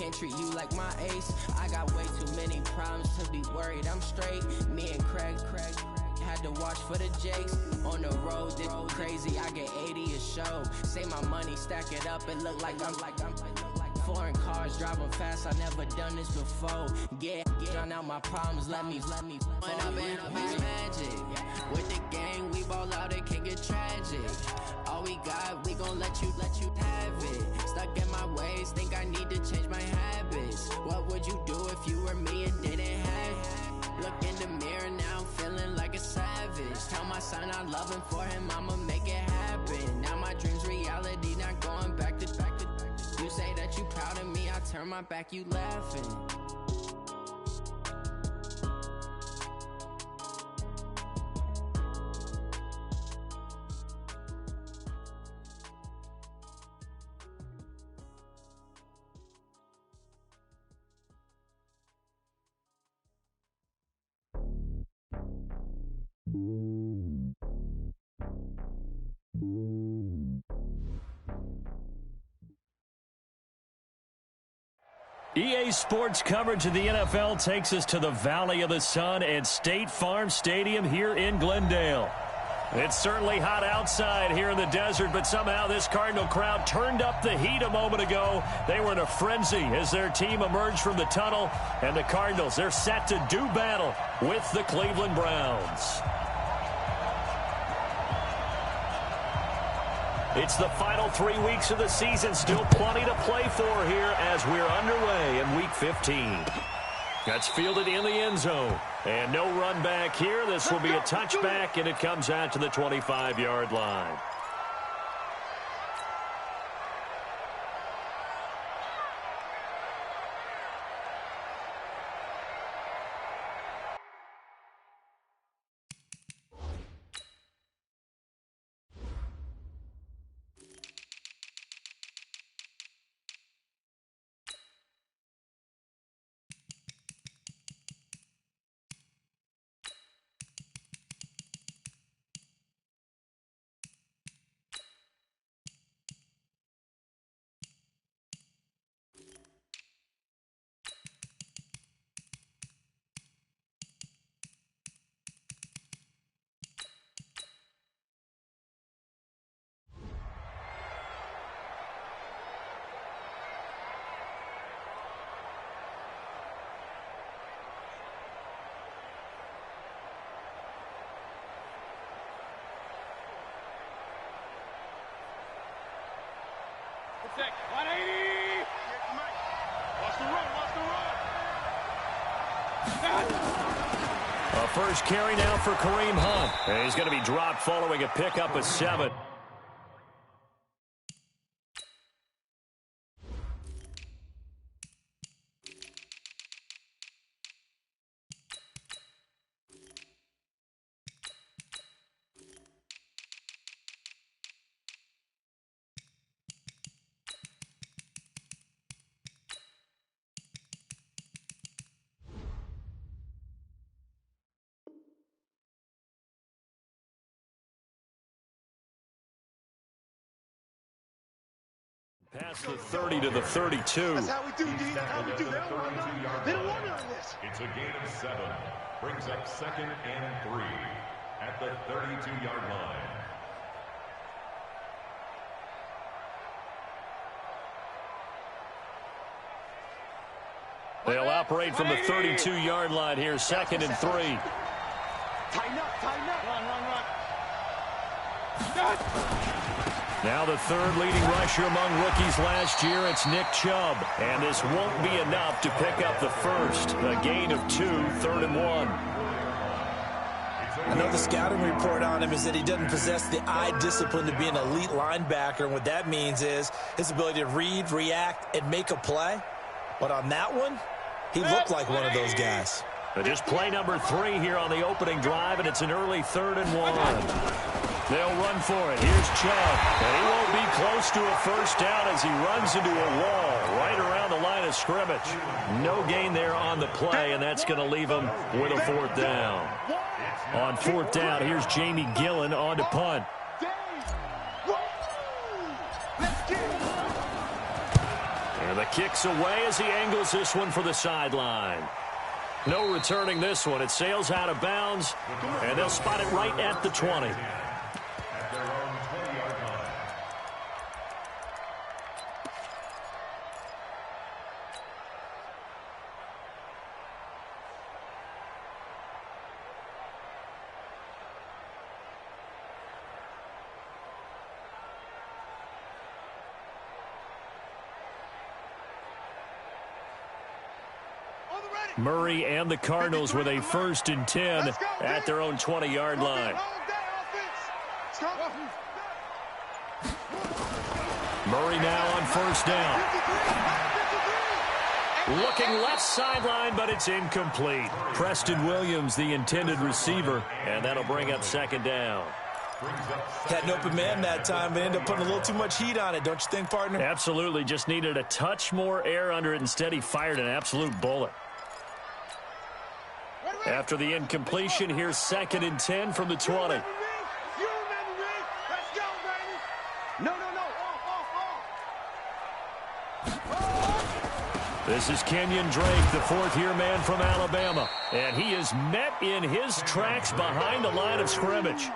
can't treat you like my ace. I got way too many problems to be worried. I'm straight. Me and Craig had to watch for the Jakes. On the road, this crazy. I get 80 a show. Say my money, stack it up. It look like I'm foreign cars driving fast. I never done this before. Get out my problems. Let me. When I've been magic with the gang, we ball out. It can get tragic. All we got, we gon' let you have it. Stuck in my ways, think I need to change my habits. What would you do if you were me and didn't have it? Look in the mirror now, I'm feeling like a savage. Tell my son I love him, for him I'ma make it happen. Now my dream's reality, not going back to. You say that you proud of me, I turn my back, you laughing. EA Sports coverage of the NFL takes us to the Valley of the Sun at State Farm Stadium here in Glendale. It's certainly hot outside here in the desert, but somehow this Cardinal crowd turned up the heat a moment ago. They were in a frenzy as their team emerged from the tunnel, and the Cardinals, they're set to do battle with the Cleveland Browns. It's the final 3 weeks of the season. Still plenty to play for here as we're underway in Week 15. That's fielded in the end zone. And no run back here. This will be a touchback, and it comes out to the 25-yard line. Check. 180. Watch the run. A first carry now for Kareem Hunt. And he's going to be dropped following a pickup of 7. Past the 30 to the 32. That's how we do, D. How we do. They don't want to on this. It's a gain of 7. Brings up 2nd and 3 at the 32-yard line. They'll operate from the 32-yard line here, 2nd and 3. Tighten up. Run. Now the third leading rusher among rookies last year, it's Nick Chubb. And this won't be enough to pick up the first. A gain of 2, 3rd and 1. I know the scouting report on him is that he doesn't possess the eye discipline to be an elite linebacker. And what that means is his ability to read, react, and make a play. But on that one, he looked like one of those guys. But just play number 3 here on the opening drive, and it's an early 3rd and 1. They'll run for it. Here's Chubb. And he won't be close to a first down as he runs into a wall right around the line of scrimmage. No gain there on the play, and that's going to leave him with a 4th down. On 4th down, here's Jamie Gillen on to punt. And the kick's away as he angles this one for the sideline. No returning this one. It sails out of bounds, and they'll spot it right at the 20. At their own 20-yard line. Murray and the Cardinals with a 1st and 10 at their own 20-yard line. Murray now on 1st down. Looking left sideline, but it's incomplete. Preston Williams, the intended receiver, and that'll bring up 2nd down. Had an open man that time, but ended up putting a little too much heat on it, don't you think, partner? Absolutely. Just needed a touch more air under it. Instead, he fired an absolute bullet. After the incompletion, here's 2nd and 10 from the 20. This is Kenyon Drake, the 4th-year man from Alabama. And he is met in his tracks behind the line of scrimmage.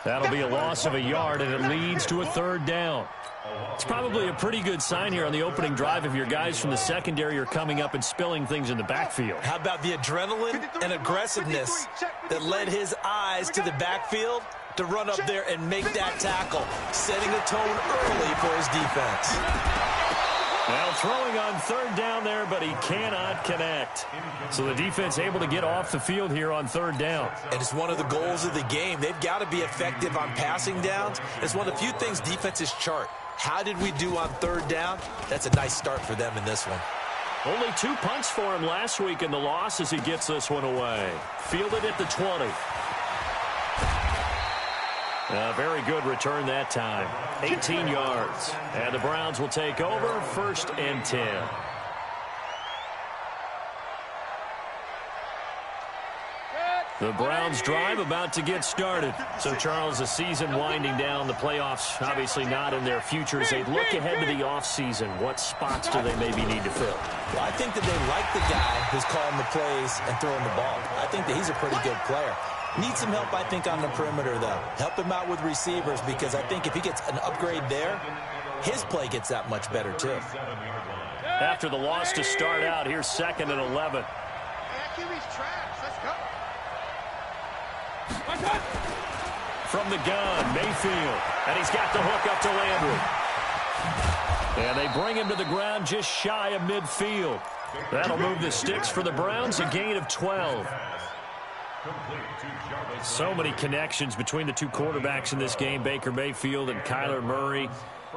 That'll be a loss of a yard, and it leads to a 3rd down. It's probably a pretty good sign here on the opening drive if your guys from the secondary are coming up and spilling things in the backfield. How about the adrenaline and aggressiveness that led his eyes to the backfield to run up there and make that tackle, setting the tone early for his defense. Now throwing on 3rd down there, but he cannot connect. So the defense able to get off the field here on 3rd down. And it's one of the goals of the game. They've got to be effective on passing downs. It's one of the few things defenses chart. How did we do on 3rd down? That's a nice start for them in this one. Only 2 punts for him last week in the loss as he gets this one away. Fielded at the 20. A very good return that time. 18 yards. And the Browns will take over 1st and 10. The Browns drive about to get started. So, Charles, the season winding down, the playoffs obviously not in their futures. They look ahead to the offseason. What spots do they maybe need to fill? Well, I think that they like the guy who's calling the plays and throwing the ball. I think that he's a pretty good player. Needs some help, I think, on the perimeter, though. Help him out with receivers, because I think if he gets an upgrade there, his play gets that much better, too. After the loss to start out, here's 2nd and 11. From the gun, Mayfield. And he's got the hook up to Landry. And they bring him to the ground just shy of midfield. That'll move the sticks for the Browns, a gain of 12. So many connections between the 2 quarterbacks in this game, Baker Mayfield and Kyler Murray.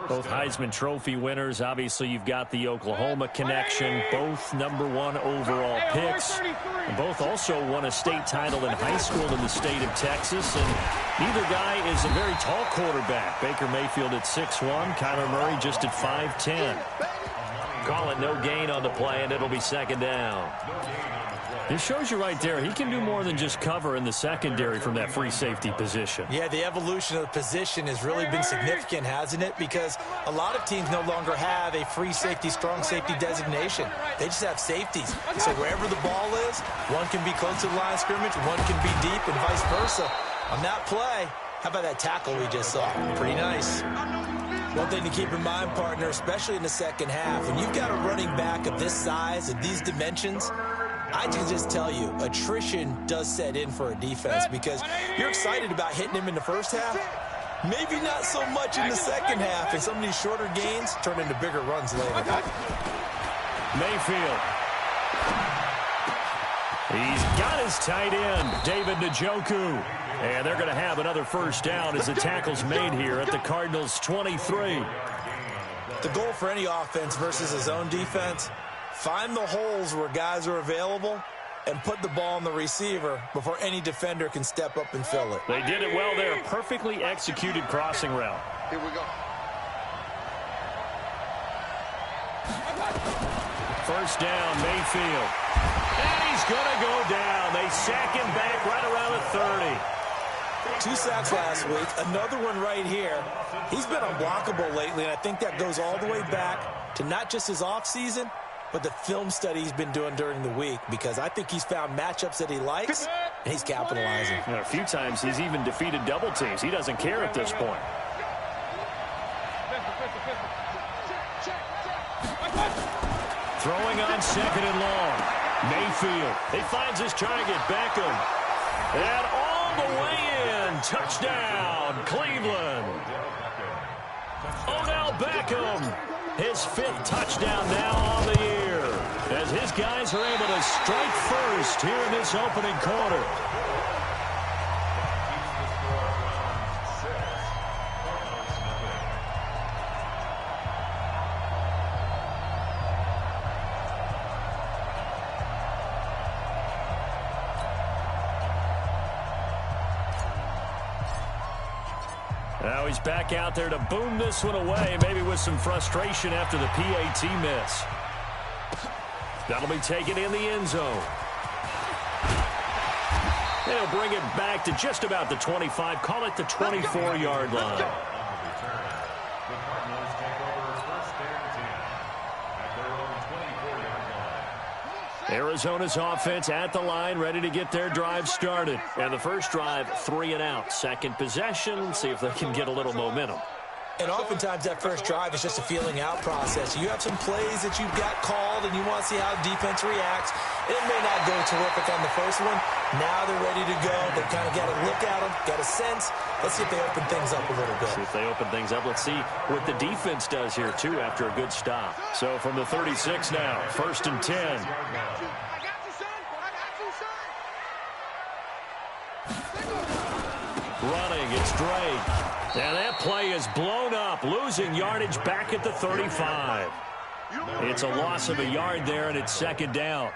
Both Heisman Trophy winners. Obviously, you've got the Oklahoma connection. Both #1 overall picks. And both also won a state title in high school in the state of Texas. And neither guy is a very tall quarterback. Baker Mayfield at 6'1", Kyler Murray just at 5'10". Call it no gain on the play, and it'll be 2nd down. It shows you right there, he can do more than just cover in the secondary from that free safety position. Yeah, the evolution of the position has really been significant, hasn't it? Because a lot of teams no longer have a free safety, strong safety designation. They just have safeties. So wherever the ball is, one can be close to the line of scrimmage, one can be deep, and vice versa. On that play, how about that tackle we just saw? Pretty nice. One thing to keep in mind, partner, especially in the second half, when you've got a running back of this size, of these dimensions, I can just tell you, attrition does set in for a defense, because you're excited about hitting him in the first half. Maybe not so much in the second half, and some of these shorter gains turn into bigger runs later. Mayfield. He's got his tight end, David Njoku. And they're going to have another 1st down as the tackle's made here at the Cardinals' 23. The goal for any offense versus his own defense, find the holes where guys are available and put the ball on the receiver before any defender can step up and fill it. They did it well there. Perfectly executed crossing route. Here we go. 1st down, Mayfield. And he's going to go down. They sack him back right around the 30. 2 sacks last week. Another one right here. He's been unblockable lately, and I think that goes all the way back to not just his offseason, but the film study he's been doing during the week, because I think he's found matchups that he likes, and he's capitalizing. A few times he's even defeated double teams. He doesn't care at this point. Throwing on second and long. Mayfield. He finds his target, Beckham. And all the way in. Touchdown, Cleveland. Odell Beckham. His 5th touchdown now on the year, as his guys are able to strike first here in this opening quarter. Now he's back out there to boom this one away, maybe with some frustration after the PAT miss. That'll be taken in the end zone. They'll bring it back to just about the 25, call it the 24-yard line. Arizona's offense at the line, ready to get their drive started. And the first drive, 3 and out. Second possession, see if they can get a little momentum. And oftentimes that first drive is just a feeling out process. You have some plays that you've got called and you want to see how the defense reacts. It may not go terrific on the first one. Now they're ready to go. They've kind of got to look at them, got a sense. Let's see if they open things up a little bit. See if they open things up. Let's see what the defense does here, too, after a good stop. So from the 36 now, 1st and 10. Running, it's Drake. And that play is blown up, losing yardage back at the 35. It's a loss of a yard there, and it's 2nd down.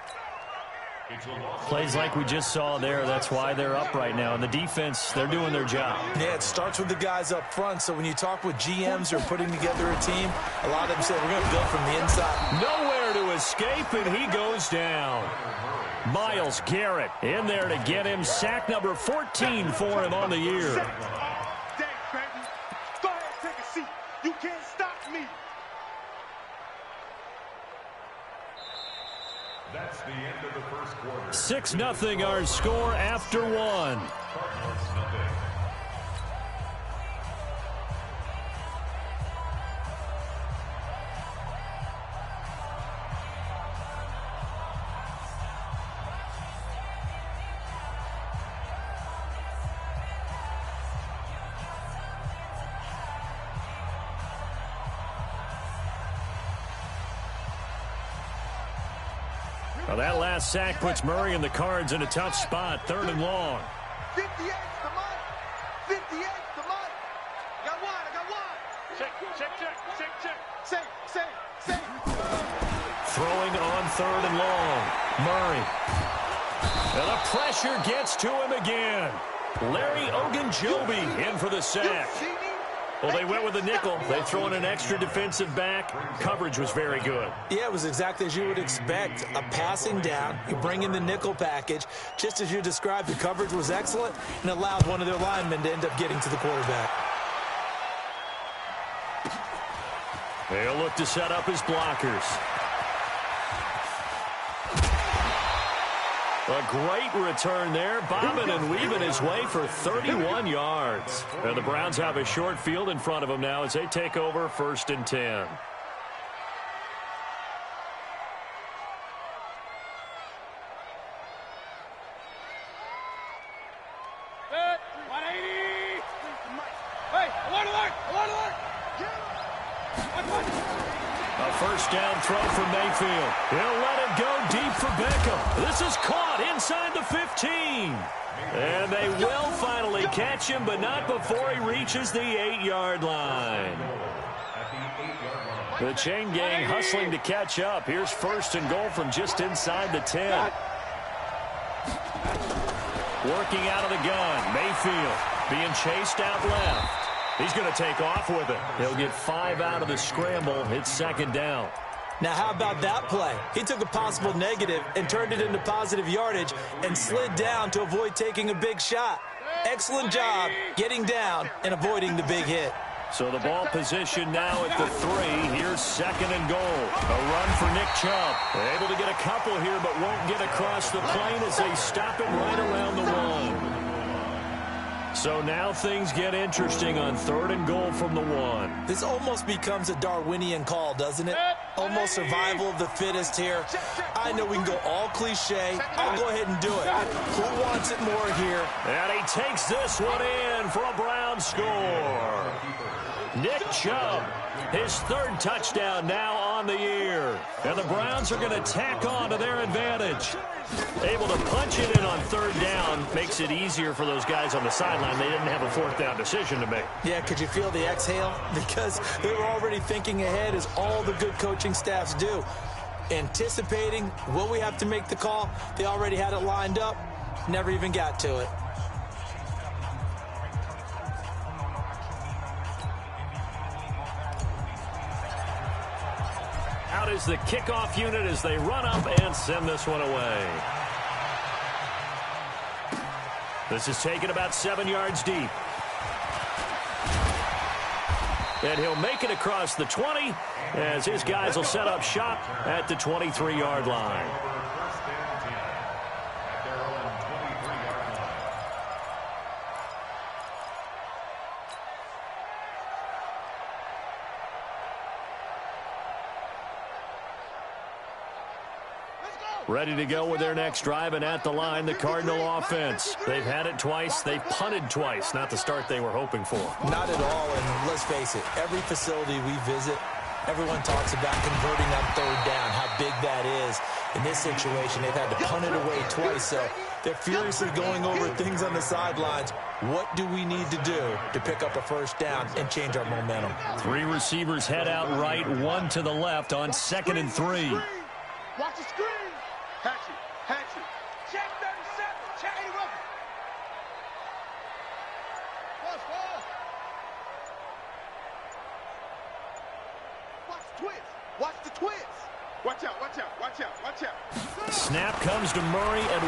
Plays like we just saw there, that's why they're up right now. And the defense, they're doing their job. Yeah, it starts with the guys up front. So when you talk with GMs who are putting together a team, a lot of them say, we're going to build from the inside. Nowhere to escape, and he goes down. Myles Garrett in there to get him. Sack number 14 for him on the year. Go ahead, take a seat. You can't stop me. That's the end of the first quarter. 6-0 our score after 1. Well, that last sack puts Murray and the Cards in a tough spot. 3rd and long. 58's the money. 58's the money. I got one. Check. Say. Throwing on 3rd and long. Murray. And the pressure gets to him again. Larry Ogunjobi in for the sack. Well, they went with a nickel. They throw in an extra defensive back. Coverage was very good. Yeah, it was exactly as you would expect. A passing down. You bring in the nickel package. Just as you described, the coverage was excellent and allowed one of their linemen to end up getting to the quarterback. They'll look to set up his blockers. A great return there, bobbing and weaving his way for 31 yards. And the Browns have a short field in front of them now as they take over 1st and 10. A first down throw from Mayfield. He'll let it go deep for Beckham. This is caught inside the 15. And they will finally catch him, but not before he reaches the 8-yard line. The chain gang hustling to catch up. Here's 1st and goal from just inside the 10. Working out of the gun. Mayfield being chased out left. He's going to take off with it. He'll get 5 out of the scramble. It's 2nd down. Now, how about that play? He took a possible negative and turned it into positive yardage and slid down to avoid taking a big shot. Excellent job getting down and avoiding the big hit. So the ball position now at the 3. Here's 2nd and goal. A run for Nick Chubb. Able to get a couple here, but won't get across the plane as they stop it right around the 1. So now things get interesting on 3rd and goal from the 1. This almost becomes a Darwinian call, doesn't it? Almost survival of the fittest here. I know we can go all cliche. I'll go ahead and do it. Who wants it more here? And he takes this one in for a Brown score. Nick Chubb, his 3rd touchdown now on the year. And the Browns are going to tack on to their advantage. Able to punch it in on 3rd down makes it easier for those guys on the sideline. They didn't have a 4th down decision to make. Yeah, could you feel the exhale? Because they were already thinking ahead, as all the good coaching staffs do. Anticipating, will we have to make the call? They already had it lined up. Never even got to it. Out is the kickoff unit as they run up and send this one away. This is taken about 7 yards deep. And he'll make it across the 20 as his guys will set up shop at the 23-yard line. Ready to go with their next drive, and at the line, the Cardinal offense. They've had it twice. They've punted twice. Not the start they were hoping for. Not at all, and let's face it, every facility we visit, everyone talks about converting on 3rd down, how big that is. In this situation, they've had to punt it away twice, so they're furiously going over things on the sidelines. What do we need to do to pick up a 1st down and change our momentum? 3 receivers head out right, 1 to the left on 2nd and 3. Watch the screen. Hatchet, Hatchet. Check 37. Check 80 rubber. Watch ball. Watch the twist. Watch the twist. Watch out, watch out, watch out, watch out. Snap comes to Murray at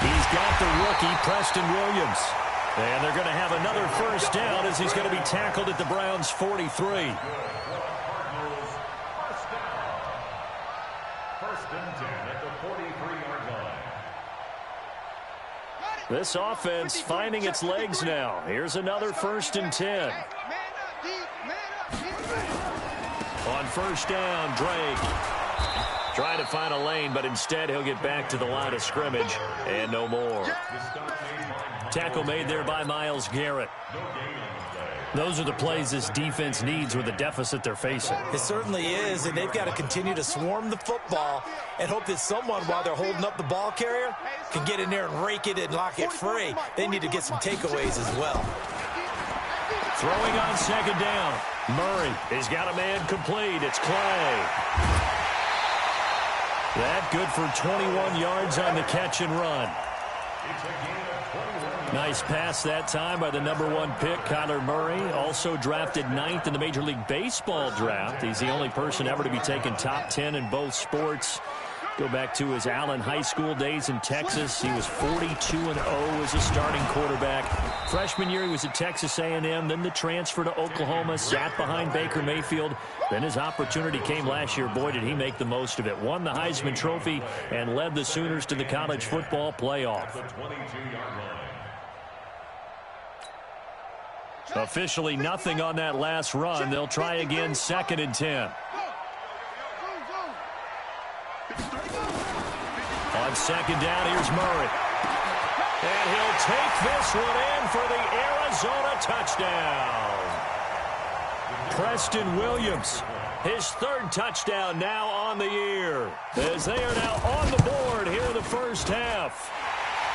1. He's got the rookie, Preston Williams. And they're going to have another 1st down as he's going to be tackled at the Browns' 43. This offense finding its legs now. Here's another 1st and 10. On 1st down, Drake trying to find a lane, but instead he'll get back to the line of scrimmage and no more. Tackle made there by Myles Garrett. Those are the plays this defense needs with the deficit they're facing. It certainly is, and they've got to continue to swarm the football and hope that someone, while they're holding up the ball carrier, can get in there and rake it and lock it free. They need to get some takeaways as well. Throwing on 2nd down. Murray has got a man complete. It's Clay. That good for 21 yards on the catch and run. Nice pass that time by the #1 pick, Kyler Murray. Also drafted 9th in the Major League Baseball draft. He's the only person ever to be taken top 10 in both sports. Go back to his Allen High School days in Texas. He was 42-0 as a starting quarterback. Freshman year, he was at Texas A&M. Then the transfer to Oklahoma, sat behind Baker Mayfield. Then his opportunity came last year. Boy, did he make the most of it. Won the Heisman Trophy and led the Sooners to the college football playoff. Officially nothing on that last run. They'll try again, 2nd and 10. On 2nd down, here's Murray. And he'll take this one in for the Arizona touchdown. Preston Williams, his 3rd touchdown now on the year, as they are now on the board here in the 1st half.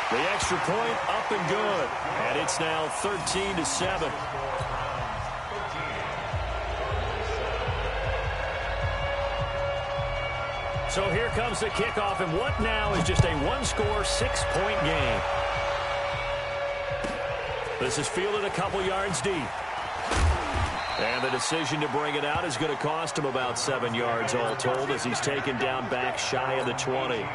The extra point up and good, and it's now 13-7. So here comes the kickoff, and what now is just a 1-score, 6-point game. This is fielded a couple yards deep. And the decision to bring it out is going to cost him about 7 yards all told, as he's taken down back shy of the 20.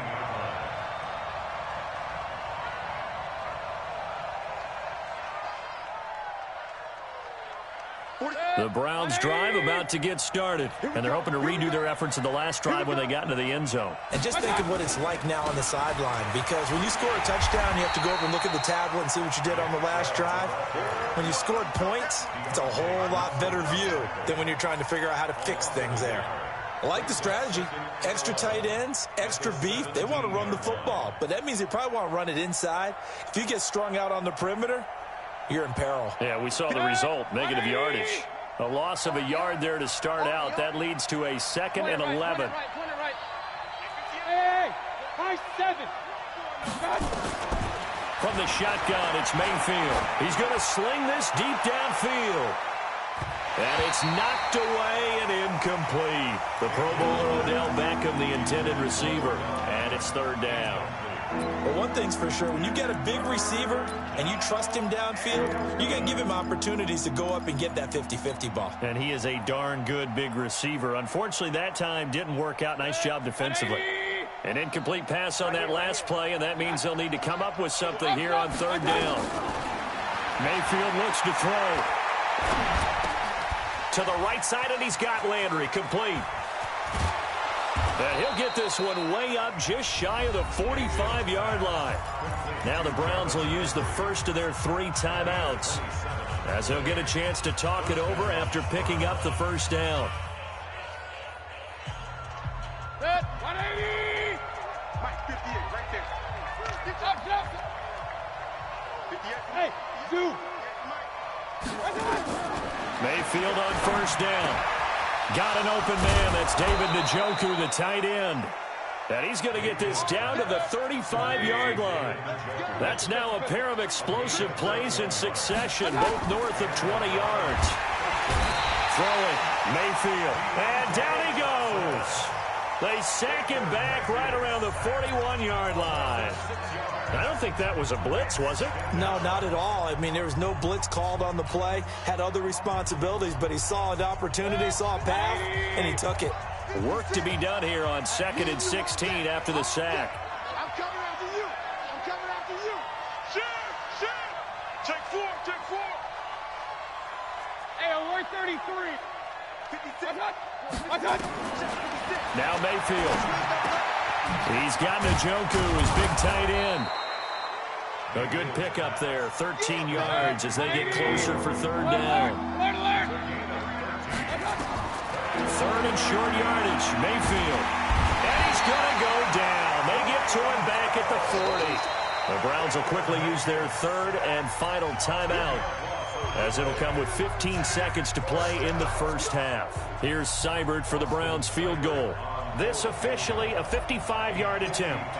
The Browns drive about to get started, and they're hoping to redo their efforts in the last drive when they got into the end zone. And just think of what it's like now on the sideline, because when you score a touchdown, you have to go over and look at the tablet and see what you did on the last drive. When you scored points, it's a whole lot better view than when you're trying to figure out how to fix things there. I like the strategy. Extra tight ends, extra beef. They want to run the football, but that means they probably want to run it inside. If you get strung out on the perimeter, you're in peril. Yeah, we saw the result, negative yardage. A loss of a yard there to start out. That leads to a 2nd and 11. Hey, 7. From the shotgun, it's Mayfield. He's going to sling this deep downfield. And it's knocked away and incomplete. The Pro Bowler Odell Beckham, the intended receiver. And it's 3rd down. Well, one thing's for sure, when you get a big receiver and you trust him downfield, you got to give him opportunities to go up and get that 50-50 ball. And he is a darn good big receiver. Unfortunately, that time didn't work out. Nice job defensively. An incomplete pass on that last play, and that means they'll need to come up with something here on 3rd down. Mayfield looks to throw. To the right side, and he's got Landry complete. And he'll get this one way up just shy of the 45-yard line. Now the Browns will use the first of their 3 timeouts, as they'll get a chance to talk it over after picking up the first down. 180! Mike, 58, right there. Hey, Zoo! Mayfield on 1st down. Got an open man. That's David Njoku, the tight end. And he's going to get this down to the 35-yard line. That's now a pair of explosive plays in succession, both north of 20 yards. Throwing, Mayfield, and down he goes. They sack him back right around the 41-yard line. I don't think that was a blitz, was it? No, not at all. I mean, there was no blitz called on the play. Had other responsibilities, but he saw an opportunity, saw a path, and he took it. Work to be done here on 2nd and 16 after the sack. I'm coming after you. I'm coming after you. Shit. Take 4. Hey, alert 33. 56. Now Mayfield. He's got Njoku, his big tight end. A good pickup there, 13 yards as they get closer for 3rd down. 3rd and short yardage, Mayfield. And he's going to go down. They get to him back at the 40. The Browns will quickly use their 3rd and final timeout, as it'll come with 15 seconds to play in the first half. Here's Seibert for the Browns field goal. This officially a 55-yard attempt.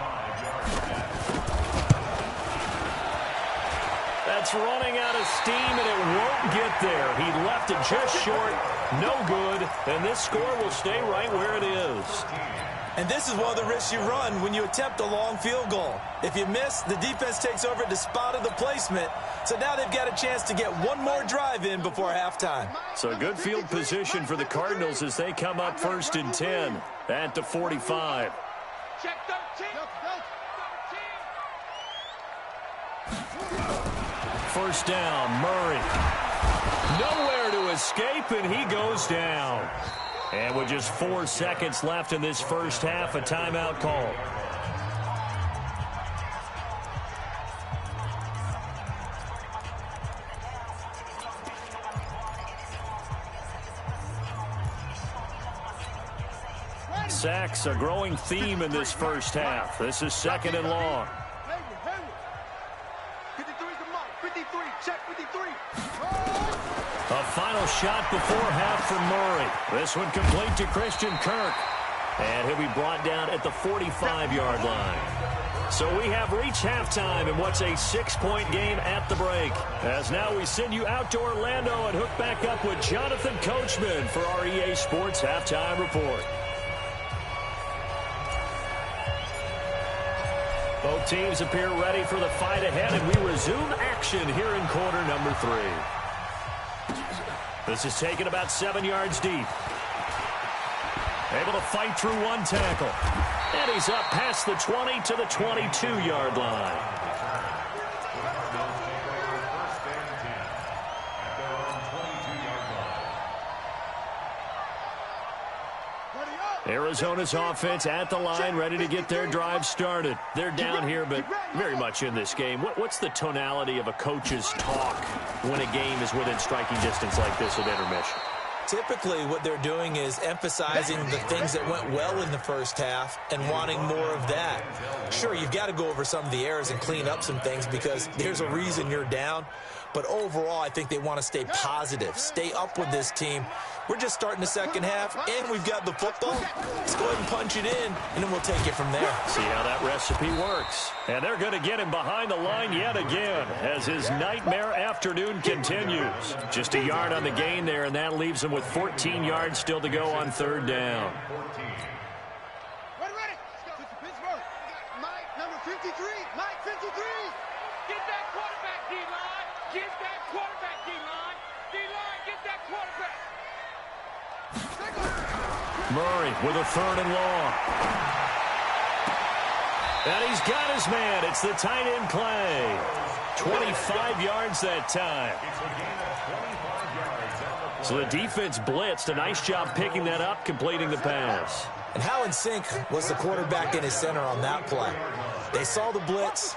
That's running out of steam, and it won't get there. He left it just short, no good, and this score will stay right where it is. And this is one of the risks you run when you attempt a long field goal. If you miss, the defense takes over at the spot of the placement. So now they've got a chance to get one more drive in before halftime. So good field position for the Cardinals as they come up 1st and 10 at the 45. Check 13. 1st down, Murray. Nowhere to escape, and he goes down. And with just 4 seconds left in this first half, a timeout call. Sacks, a growing theme in this first half. This is 2nd and long. 53 to Mike. 53. Check 53. A final shot before half for Murray. This one complete to Christian Kirk. And he'll be brought down at the 45-yard line. So we have reached halftime in what's a 6-point game at the break. As now we send you out to Orlando and hook back up with Jonathan Coachman for our EA Sports Halftime Report. Both teams appear ready for the fight ahead, and we resume action here in quarter number 3. This is taken about 7 yards deep. Able to fight through one tackle. And he's up past the 20 to the 22-yard line. Arizona's offense at the line, ready to get their drive started. They're down here, but very much in this game. What's the tonality of a coach's talk when a game is within striking distance like this at intermission? Typically, what they're doing is emphasizing the things that went well in the first half and wanting more of that. Sure, you've got to go over some of the errors and clean up some things because there's a reason you're down. But overall, I think they want to stay positive, stay up with this team. We're just starting the second half, and we've got the football. Let's go ahead and punch it in, and then we'll take it from there. See how that recipe works. And they're going to get him behind the line yet again as his nightmare afternoon continues. Just a yard on the gain there, and that leaves him with 14 yards still to go on third down. Ready. Pittsburgh. Mike, number 53. Mike, 53. Get that quarterback, D-line. Get that quarterback, D-line. D-line, get that quarterback. Murray with a third and long. And he's got his man. It's the tight end play. 25 yards that time. So the defense blitzed. A nice job picking that up, completing the pass. And how in sync was the quarterback in his center on that play? They saw the blitz,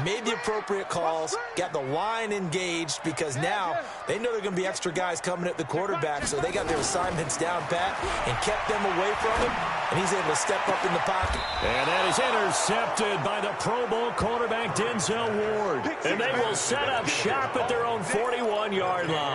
made the appropriate calls, got the line engaged because now they know there are going to be extra guys coming at the quarterback, so they got their assignments down pat and kept them away from him, and he's able to step up in the pocket. And that is intercepted by the Pro Bowl quarterback Denzel Ward. And they will set up shop at their own 41-yard line.